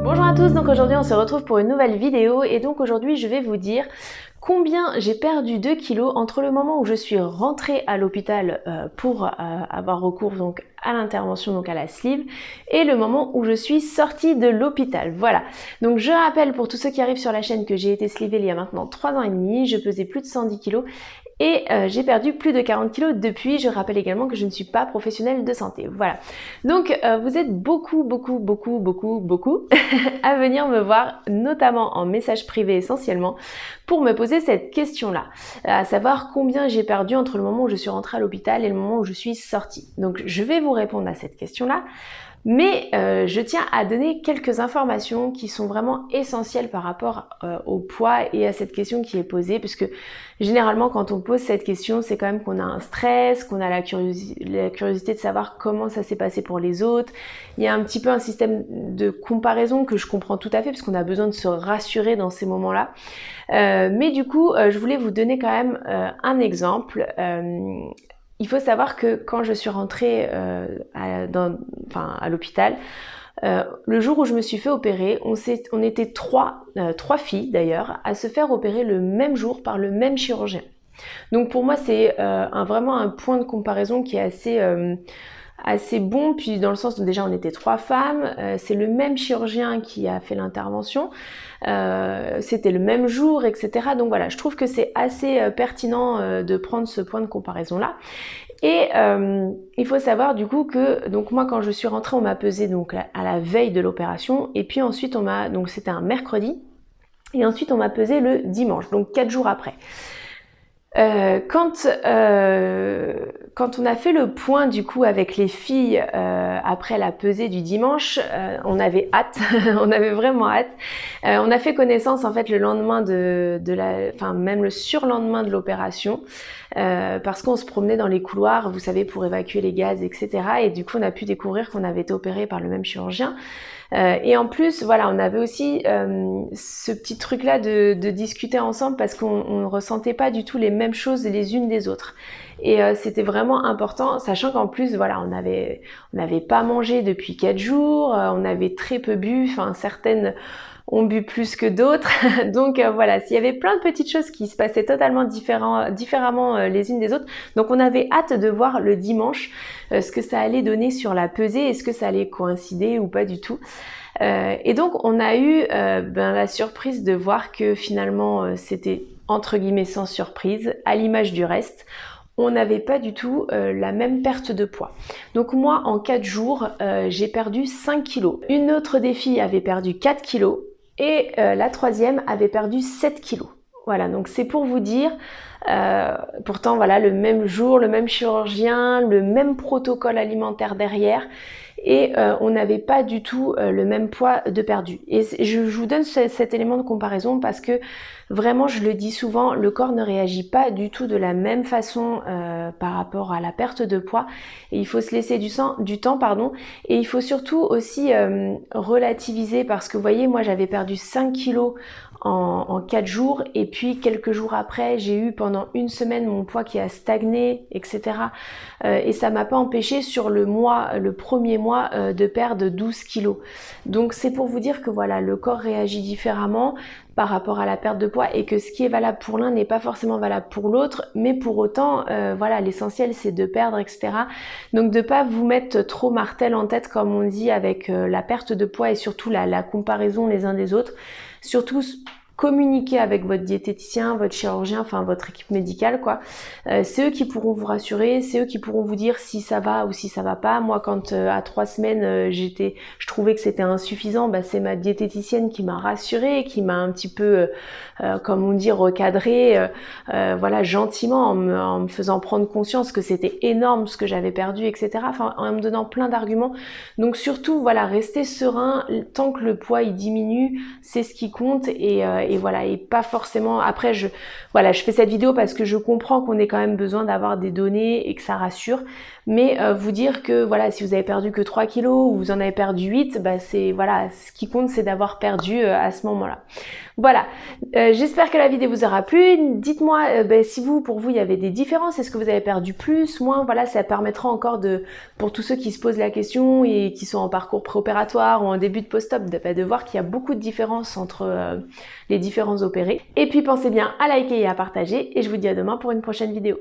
Bonjour à tous, donc aujourd'hui on se retrouve pour une nouvelle vidéo et donc aujourd'hui je vais vous dire combien j'ai perdu de kilos entre le moment où je suis rentrée à l'hôpital pour avoir recours donc à l'intervention, donc à la sleeve, et le moment où je suis sortie de l'hôpital. Voilà, donc je rappelle pour tous ceux qui arrivent sur la chaîne que j'ai été slivée il y a maintenant 3 ans et demi, je pesais plus de 110 kilos et j'ai perdu plus de 40 kilos depuis. Je rappelle également que je ne suis pas professionnelle de santé. Voilà. Donc vous êtes beaucoup à venir me voir, notamment en message privé essentiellement, pour me poser cette question-là, à savoir combien j'ai perdu entre le moment où je suis rentrée à l'hôpital et le moment où je suis sortie. Donc je vais vous répondre à cette question-là. Mais je tiens à donner quelques informations qui sont vraiment essentielles par rapport au poids et à cette question qui est posée, puisque généralement quand on pose cette question, c'est quand même qu'on a un stress, qu'on a la curiosité de savoir comment ça s'est passé pour les autres. Il y a un petit peu un système de comparaison que je comprends tout à fait, parce qu'on a besoin de se rassurer dans ces moments-là. Mais du coup, je voulais vous donner quand même un exemple. Il faut savoir que quand je suis rentrée à l'hôpital, le jour où je me suis fait opérer, on était trois filles d'ailleurs, à se faire opérer le même jour par le même chirurgien. Donc pour moi, c'est vraiment un point de comparaison qui est assez bon, puis dans le sens où déjà on était 3 femmes, c'est le même chirurgien qui a fait l'intervention, c'était le même jour, etc. Donc voilà, je trouve que c'est assez pertinent de prendre ce point de comparaison là. Et il faut savoir du coup que donc moi quand je suis rentrée, on m'a pesé donc à la veille de l'opération, et puis ensuite donc c'était un mercredi, et ensuite on m'a pesé le dimanche, donc 4 jours après. Quand on a fait le point du coup avec les filles après la pesée du dimanche, on avait hâte, on avait vraiment hâte. On a fait connaissance en fait le lendemain même le surlendemain de l'opération, parce qu'on se promenait dans les couloirs, vous savez, pour évacuer les gaz, etc. Et du coup on a pu découvrir qu'on avait été opéré par le même chirurgien. Et en plus, voilà, on avait aussi ce petit truc-là de discuter ensemble, parce qu'on ne ressentait pas du tout les mêmes choses les unes des autres. Et c'était vraiment important, sachant qu'en plus, voilà, on n'avait pas mangé depuis 4 jours, on avait très peu bu, enfin certaines ont bu plus que d'autres. Donc voilà, s'il y avait plein de petites choses qui se passaient totalement différemment les unes des autres. Donc on avait hâte de voir le dimanche ce que ça allait donner sur la pesée, est-ce que ça allait coïncider ou pas du tout. Et donc on a eu la surprise de voir que finalement c'était entre guillemets sans surprise, à l'image du reste. On n'avait pas du tout la même perte de poids. Donc moi, en 4 jours, j'ai perdu 5 kilos. Une autre des filles avait perdu 4 kilos et la troisième avait perdu 7 kilos. Voilà, donc c'est pour vous dire, pourtant voilà, le même jour, le même chirurgien, le même protocole alimentaire derrière, et on n'avait pas du tout le même poids de perdu. Et je vous donne cet élément de comparaison parce que vraiment, je le dis souvent, le corps ne réagit pas du tout de la même façon par rapport à la perte de poids, et il faut se laisser du temps, et il faut surtout aussi relativiser, parce que vous voyez, moi j'avais perdu 5 kilos en 4 jours, et puis quelques jours après j'ai eu pendant une semaine mon poids qui a stagné, etc. Et ça m'a pas empêché sur le premier mois de perdre 12 kilos. Donc c'est pour vous dire que voilà, le corps réagit différemment par rapport à la perte de poids, et que ce qui est valable pour l'un n'est pas forcément valable pour l'autre, mais pour autant voilà, l'essentiel c'est de perdre, etc. Donc de pas vous mettre trop martel en tête, comme on dit, avec la perte de poids et surtout la comparaison les uns des autres. Surtout communiquer avec votre diététicien, votre chirurgien, enfin votre équipe médicale quoi. C'est eux qui pourront vous rassurer, c'est eux qui pourront vous dire si ça va ou si ça va pas. Moi quand à 3 semaines je trouvais que c'était insuffisant, c'est ma diététicienne qui m'a rassurée, qui m'a un petit peu comme on dit recadré, voilà, gentiment, en me faisant prendre conscience que c'était énorme ce que j'avais perdu, etc. Enfin en me donnant plein d'arguments. Donc surtout voilà, restez serein tant que le poids il diminue, c'est ce qui compte, et voilà, et pas forcément, après je fais cette vidéo parce que je comprends qu'on ait quand même besoin d'avoir des données et que ça rassure, mais vous dire que voilà, si vous avez perdu que 3 kilos ou vous en avez perdu 8, bah c'est voilà, ce qui compte c'est d'avoir perdu à ce moment-là. Voilà, j'espère que la vidéo vous aura plu. Dites-moi si pour vous il y avait des différences, est-ce que vous avez perdu plus, moins, voilà, ça permettra encore pour tous ceux qui se posent la question et qui sont en parcours préopératoire ou en début de post-op, de voir qu'il y a beaucoup de différences entre les différents opérés. Et puis pensez bien à liker et à partager et je vous dis à demain pour une prochaine vidéo.